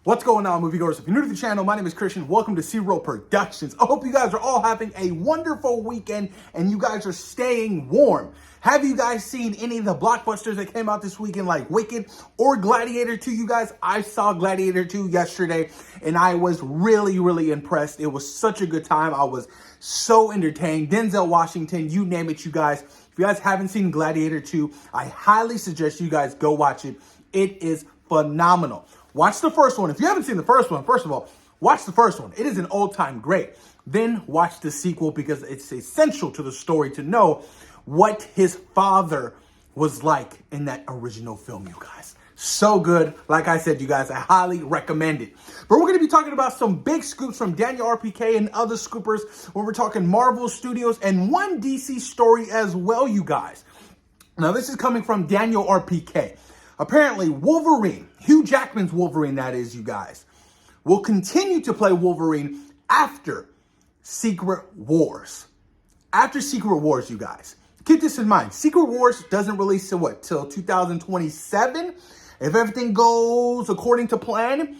What's going on, moviegoers? If you're new to the channel, my name is Christian. Welcome to C-Roll Productions. I hope you guys are all having a wonderful weekend and you guys are staying warm. Have you guys seen any of the blockbusters that came out this weekend, like Wicked or Gladiator 2, you guys? I saw Gladiator 2 yesterday and I was really impressed. It was such a good time. I was so entertained. Denzel Washington, you name it, you guys. If you guys haven't seen Gladiator 2, I highly suggest you guys go watch it. It is phenomenal. Watch the first one. If you haven't seen the first one, first of all, watch the first one. It is an all-time great. Then watch the sequel because it's essential to the story to know what his father was like in that original film, you guys. So good. Like I said, you guys, I highly recommend it. But we're going to be talking about some big scoops from Daniel RPK and other scoopers when we're talking Marvel Studios and one DC story as well, you guys. Now, this is coming from Daniel RPK. Apparently, Wolverine, Hugh Jackman's Wolverine, that is, you guys, will continue to play Wolverine after Secret Wars. After Secret Wars, you guys. Keep this in mind. Secret Wars doesn't release till what? Till 2027? If everything goes according to plan,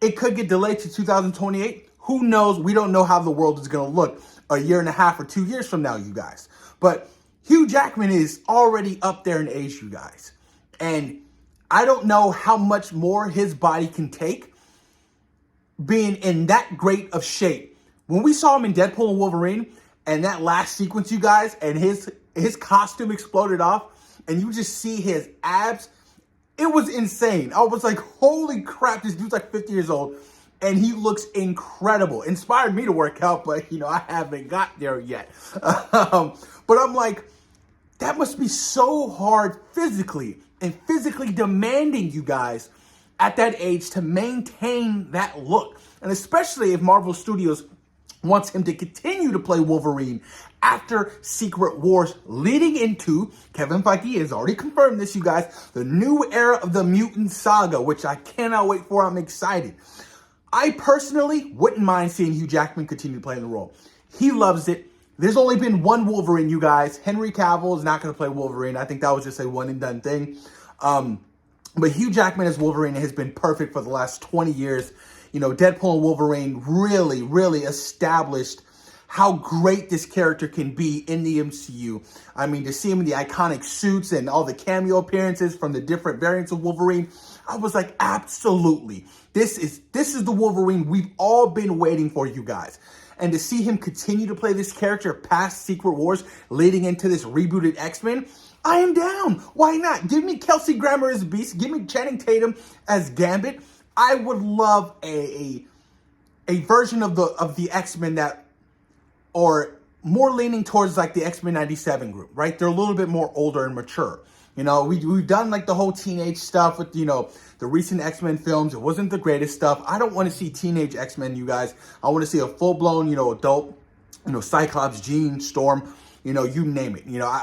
it could get delayed to 2028. Who knows? We don't know how the world is going to look a year and a half or 2 years from now, you guys. But Hugh Jackman is already up there in age, you guys. And I don't know how much more his body can take being in that great of shape. When we saw him in Deadpool and Wolverine and that last sequence, you guys, and his costume exploded off and you just see his abs, it was insane. I was like, holy crap, this dude's like 50 years old and he looks incredible. Inspired me to work out, but, you know, I haven't got there yet. But I'm like, that must be so hard physically and physically demanding, you guys, at that age to maintain that look. And especially if Marvel Studios wants him to continue to play Wolverine after Secret Wars, leading into, Kevin Feige has already confirmed this, you guys, the new era of the Mutant Saga, which I cannot wait for. I'm excited. I personally wouldn't mind seeing Hugh Jackman continue playing the role. He loves it. There's only been one Wolverine, you guys. Henry Cavill is not going to play Wolverine. I think that was just a one-and-done thing. But Hugh Jackman as Wolverine has been perfect for the last 20 years. You know, Deadpool and Wolverine really established how great this character can be in the MCU. I mean, to see him in the iconic suits and all the cameo appearances from the different variants of Wolverine, I was like, absolutely. This is the Wolverine we've all been waiting for, you guys. And to see him continue to play this character past Secret Wars, leading into this rebooted X-Men, I am down. Why not? Give me Kelsey Grammer as Beast. Give me Channing Tatum as Gambit. I would love a version of the X-Men that are more leaning towards like the X-Men 97 group, right? They're a little bit more older and mature. You know, we've done like the whole teenage stuff with, you know, the recent X-Men films. It wasn't the greatest stuff. I don't want to see teenage X-Men, you guys. I want to see a full-blown, you know, adult, you know, Cyclops, Jean, Storm, you know, you name it. You know,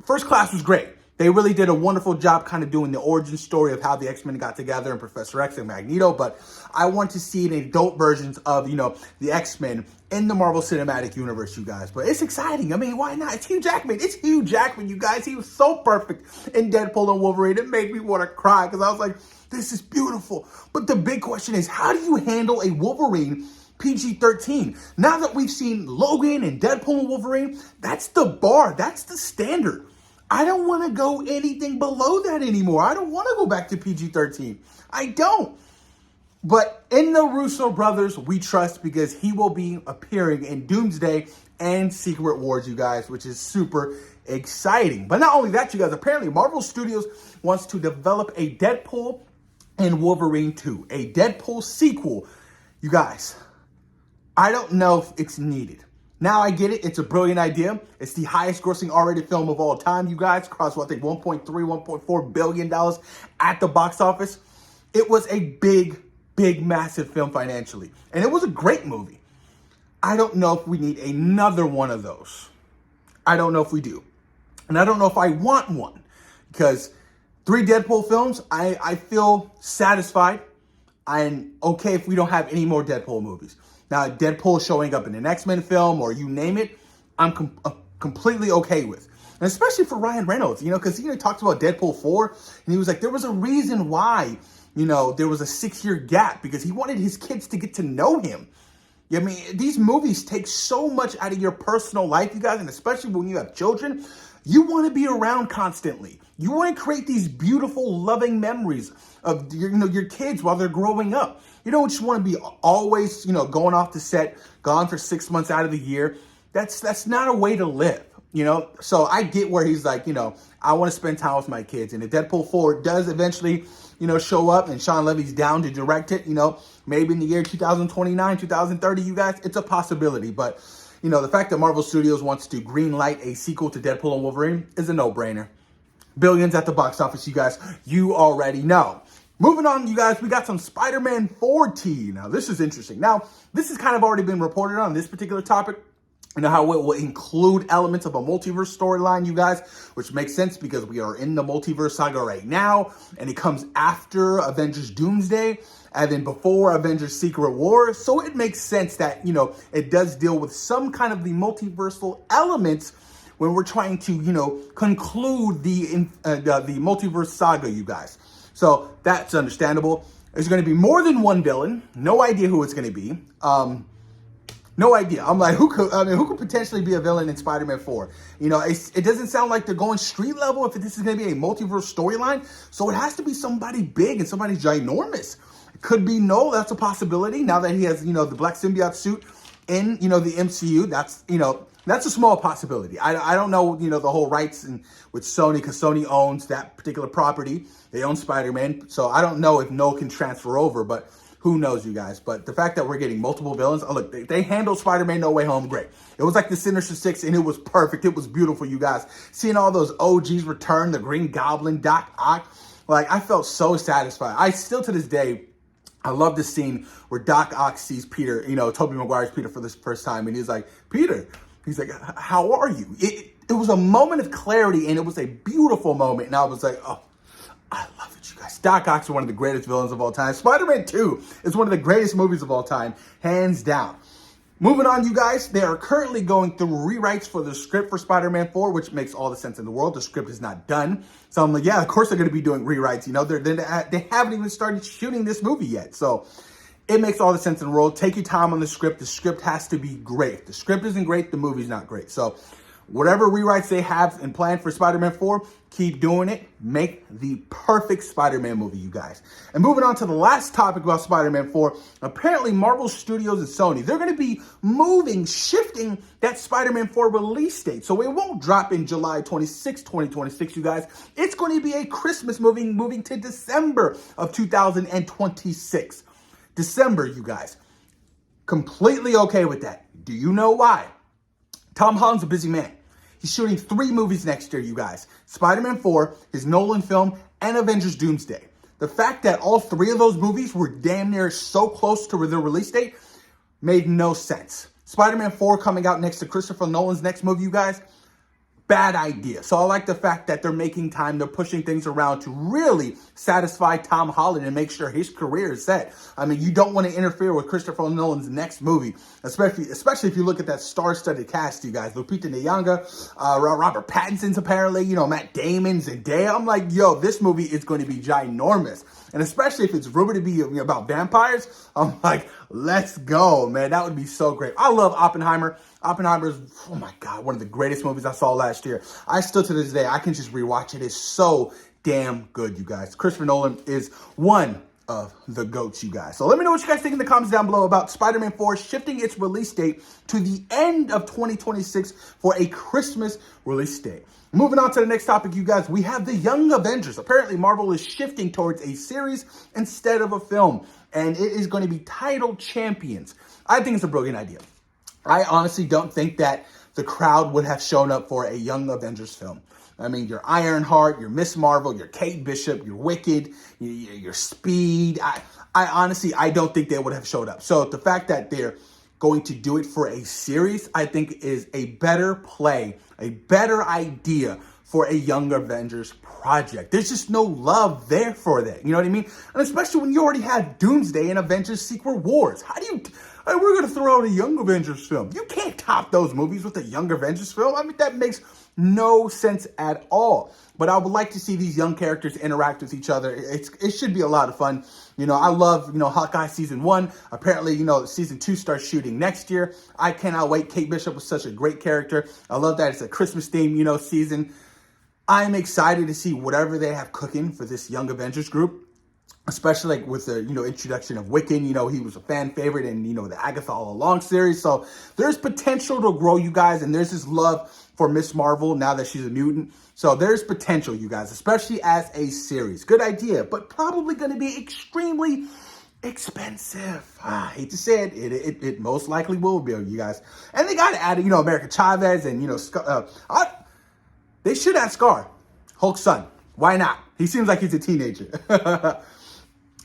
First Class was great. They really did a wonderful job kind of doing the origin story of how the X-Men got together and Professor X and Magneto. But I want to see an adult versions of, you know, the X-Men in the Marvel Cinematic Universe, you guys. But it's exciting. I mean, why not? It's Hugh Jackman. It's Hugh Jackman, you guys. He was so perfect in Deadpool and Wolverine. It made me want to cry because I was like, this is beautiful. But the big question is, how do you handle a Wolverine PG-13? Now that we've seen Logan and Deadpool and Wolverine, that's the bar. That's the standard. I don't want to go anything below that anymore. I don't want to go back to PG-13. I don't. But in the Russo brothers, we trust because he will be appearing in Doomsday and Secret Wars, you guys, which is super exciting. But not only that, you guys, apparently Marvel Studios wants to develop a Deadpool and Wolverine 2, a Deadpool sequel. You guys, I don't know if it's needed. Now I get it. It's a brilliant idea. It's the highest grossing R-rated film of all time, you guys. Crossed, I think, $1.3, $1.4 billion at the box office. It was a big, massive film financially. And it was a great movie. I don't know if we need another one of those. I don't know if we do. And I don't know if I want one. Because 3 Deadpool films, I feel satisfied. I'm okay if we don't have any more Deadpool movies. Now, Deadpool showing up in an X-Men film or you name it, I'm completely okay with. And especially for Ryan Reynolds, you know, because he talks about Deadpool 4, and he was like, there was a reason why there was a 6-year gap because he wanted his kids to get to know him. I mean, these movies take so much out of your personal life, you guys, and especially when you have children. You want to be around constantly. You want to create these beautiful, loving memories of your kids while they're growing up. You don't just want to be always, going off the set, gone for 6 months out of the year. That's not a way to live, So I get where he's like, I want to spend time with my kids. And if Deadpool 4 does eventually, show up and Sean Levy's down to direct it, maybe in the year 2029, 2030, you guys, it's a possibility. But, the fact that Marvel Studios wants to greenlight a sequel to Deadpool and Wolverine is a no-brainer. Billions at the box office, you guys. You already know. Moving on, you guys, we got some Spider-Man 4 tea. Now, this is interesting. Now, this has kind of already been reported on this particular topic. How it will include elements of a multiverse storyline, you guys, which makes sense because we are in the Multiverse Saga right now, and it comes after Avengers Doomsday, and then before Avengers Secret Wars. So it makes sense that, it does deal with some kind of the multiversal elements when we're trying to, conclude the Multiverse Saga, you guys. So that's understandable. There's going to be more than one villain. No idea who it's going to be. No idea. I'm like, who could potentially be a villain in Spider-Man 4? It doesn't sound like they're going street level if this is going to be a multiverse storyline. So it has to be somebody big and somebody ginormous. It could be Noel. That's a possibility. Now that he has, the black symbiote suit in, the MCU, that's a small possibility. I don't know, the whole rights with Sony, because Sony owns that particular property. They own Spider-Man. So I don't know if Noel can transfer over, but who knows, you guys? But the fact that we're getting multiple villains, look, they handled Spider-Man No Way Home great. It was like the Sinister Six, and it was perfect. It was beautiful, you guys. Seeing all those OGs return, the Green Goblin, Doc Ock, I felt so satisfied. I still, to this day, I love the scene where Doc Ock sees Peter, Tobey Maguire's Peter for the first time, and he's like, Peter, he's like, how are you? It was a moment of clarity, and it was a beautiful moment, and I was like, oh, I love it, you guys. Doc Ock's one of the greatest villains of all time. Spider-Man 2 is one of the greatest movies of all time, hands down. Moving on, you guys, they are currently going through rewrites for the script for Spider-Man 4, which makes all the sense in the world. The script is not done. So I'm like, yeah, of course they're going to be doing rewrites. They haven't even started shooting this movie yet. So it makes all the sense in the world. Take your time on the script. The script has to be great. If the script isn't great, the movie's not great. So whatever rewrites they have in plan for Spider-Man 4, keep doing it. Make the perfect Spider-Man movie, you guys. And moving on to the last topic about Spider-Man 4, apparently Marvel Studios and Sony, they're going to be shifting that Spider-Man 4 release date. So it won't drop in July 26, 2026, you guys. It's going to be a Christmas movie moving to December of 2026. December, you guys. Completely okay with that. Do you know why? Tom Holland's a busy man. He's shooting 3 movies next year, you guys. Spider-Man 4, his Nolan film, and Avengers Doomsday. The fact that all 3 of those movies were damn near so close to their release date made no sense. Spider-Man 4 coming out next to Christopher Nolan's next movie, you guys. Bad idea. So I like the fact that they're making time, they're pushing things around to really satisfy Tom Holland and make sure his career is set. I mean, you don't want to interfere with Christopher Nolan's next movie, especially if you look at that star-studded cast, you guys. Lupita Nyong'o, Robert Pattinson's apparently, Matt Damon, Zendaya. I'm like, yo, this movie is going to be ginormous. And especially if it's rumored to be about vampires, I'm like, let's go, man. That would be so great. I love Oppenheimer. Oppenheimer is, oh my God, one of the greatest movies I saw last year. I still, to this day, I can just rewatch it. It's so damn good, you guys. Christopher Nolan is one of the GOATs, you guys. So let me know what you guys think in the comments down below about Spider-Man 4 shifting its release date to the end of 2026 for a Christmas release date. Moving on to the next topic, you guys, we have the Young Avengers. Apparently, Marvel is shifting towards a series instead of a film, and it is going to be titled Champions. I think it's a brilliant idea. I honestly don't think that the crowd would have shown up for a Young Avengers film. I mean, your Ironheart, your Miss Marvel, your Kate Bishop, your Wicked, your Speed. I honestly don't think they would have showed up. So the fact that they're going to do it for a series, I think is a better play, a better idea for a Young Avengers project. There's just no love there for that. You know what I mean? And especially when you already have Doomsday and Avengers Secret Wars. How do you... we're going to throw out a Young Avengers film. You can't top those movies with a Young Avengers film. I mean, that makes No sense at all. But I would like to see these young characters interact with each other. It should be a lot of fun. I love, Hawkeye season 1. Apparently, season 2 starts shooting next year. I cannot wait. Kate Bishop was such a great character. I love that it's a Christmas theme, season. I'm excited to see whatever they have cooking for this Young Avengers group. Especially like with the, introduction of Wiccan, he was a fan favorite in, the Agatha All Along series. So there's potential to grow, you guys. And there's this love for Miss Marvel now that she's a mutant. So there's potential, you guys, especially as a series. Good idea, but probably going to be extremely expensive. I hate to say it. It most likely will be, you guys. And they got to add, America Chavez and, they should add Scar, Hulk's son. Why not? He seems like he's a teenager.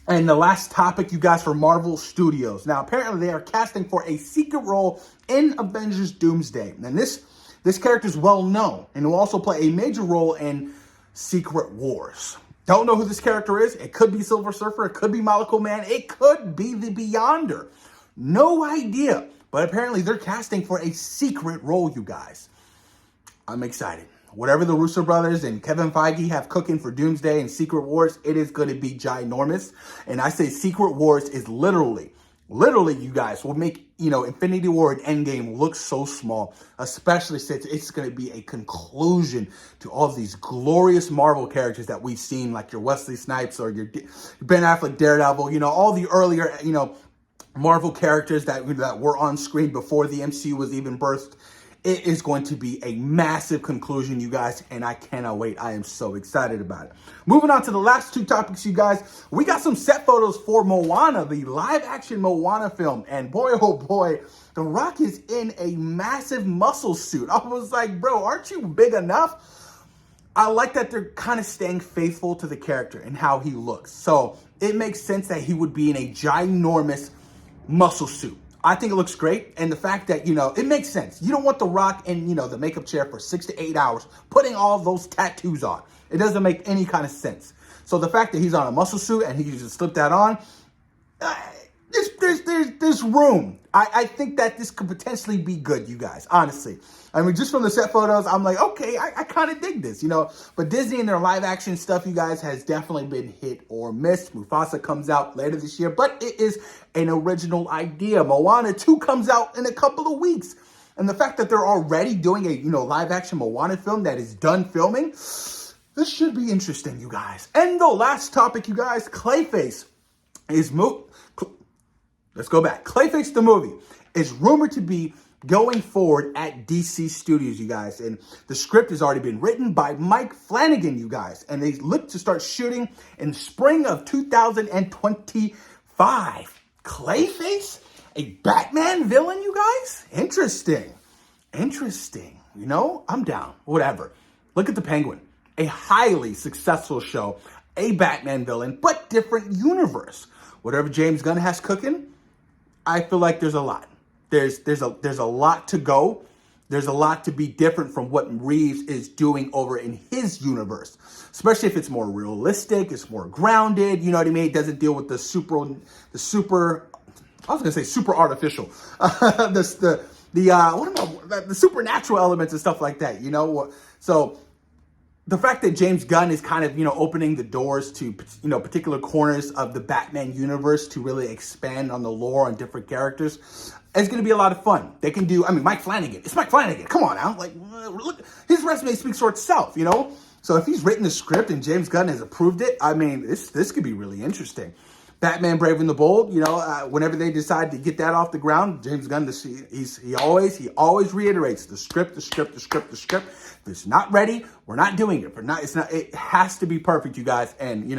And the last topic, you guys, for Marvel Studios. Now, apparently they are casting for a secret role in Avengers Doomsday. And this character is well known and will also play a major role in Secret Wars. Don't know who this character is. It could be Silver Surfer. It could be Molecule Man. It could be the Beyonder. No idea. But apparently they're casting for a secret role, you guys. I'm excited. Whatever the Russo brothers and Kevin Feige have cooking for Doomsday and Secret Wars, it is going to be ginormous. And I say Secret Wars is literally, you guys, will make, Infinity War and Endgame look so small, especially since it's going to be a conclusion to all of these glorious Marvel characters that we've seen, like your Wesley Snipes or your Ben Affleck Daredevil, all the earlier, Marvel characters that were on screen before the MCU was even birthed. It is going to be a massive conclusion, you guys, and I cannot wait. I am so excited about it. Moving on to the last two topics, you guys. We got some set photos for Moana, the live-action Moana film, and boy, oh boy, The Rock is in a massive muscle suit. I was like, bro, aren't you big enough? I like that they're kind of staying faithful to the character and how he looks. So it makes sense that he would be in a ginormous muscle suit. I think it looks great. And the fact that, it makes sense. You don't want The Rock in, the makeup chair for 6 to 8 hours, putting all those tattoos on. It doesn't make any kind of sense. So the fact that he's on a muscle suit and he can just slip that on, there's room. I think that this could potentially be good, you guys, honestly. I mean, just from the set photos, I'm like, okay, I kind of dig this, But Disney and their live action stuff, you guys, has definitely been hit or miss. Mufasa comes out later this year, but it is an original idea. Moana 2 comes out in a couple of weeks. And the fact that they're already doing a, live action Moana film that is done filming, this should be interesting, you guys. And the last topic, you guys, Clayface is Let's go back. Clayface the movie is rumored to be going forward at DC Studios, you guys. And the script has already been written by Mike Flanagan, you guys. And they look to start shooting in spring of 2025. Clayface? A Batman villain, you guys? Interesting. I'm down. Whatever. Look at the Penguin. A highly successful show. A Batman villain, but different universe. Whatever James Gunn has cooking, I feel like there's a lot. There's a lot to go. There's a lot to be different from what Reeves is doing over in his universe, especially if it's more realistic, it's more grounded. You know what I mean? It doesn't deal with the super artificial, the supernatural elements and stuff like that. So the fact that James Gunn is kind of, opening the doors to, particular corners of the Batman universe to really expand on the lore on different characters, is going to be a lot of fun. They can do, Mike Flanagan. It's Mike Flanagan. Come on now. Look, his resume speaks for itself, So if he's written the script and James Gunn has approved it, this could be really interesting. Batman Brave and the Bold, whenever they decide to get that off the ground, James Gunn, he always reiterates the script. If it's not ready, we're not doing it. It has to be perfect, you guys. And,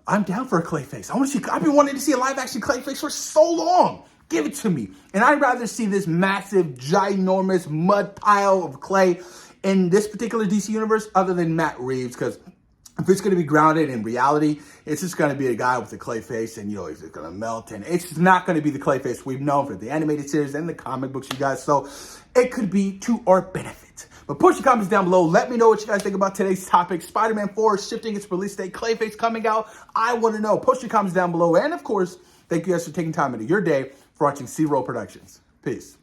I'm down for a Clayface. I've been wanting to see a live action Clayface for so long. Give it to me. And I'd rather see this massive, ginormous mud pile of clay in this particular DC universe other than Matt Reeves, because if it's going to be grounded in reality, it's just going to be a guy with a clay face and, he's just going to melt. And it's not going to be the Clayface we've known for the animated series and the comic books, you guys. So it could be to our benefit. But post your comments down below. Let me know what you guys think about today's topic. Spider-Man 4 shifting its release date. Clayface coming out. I want to know. Post your comments down below. And, of course, thank you guys for taking time out of your day for watching C-Roll Productions. Peace.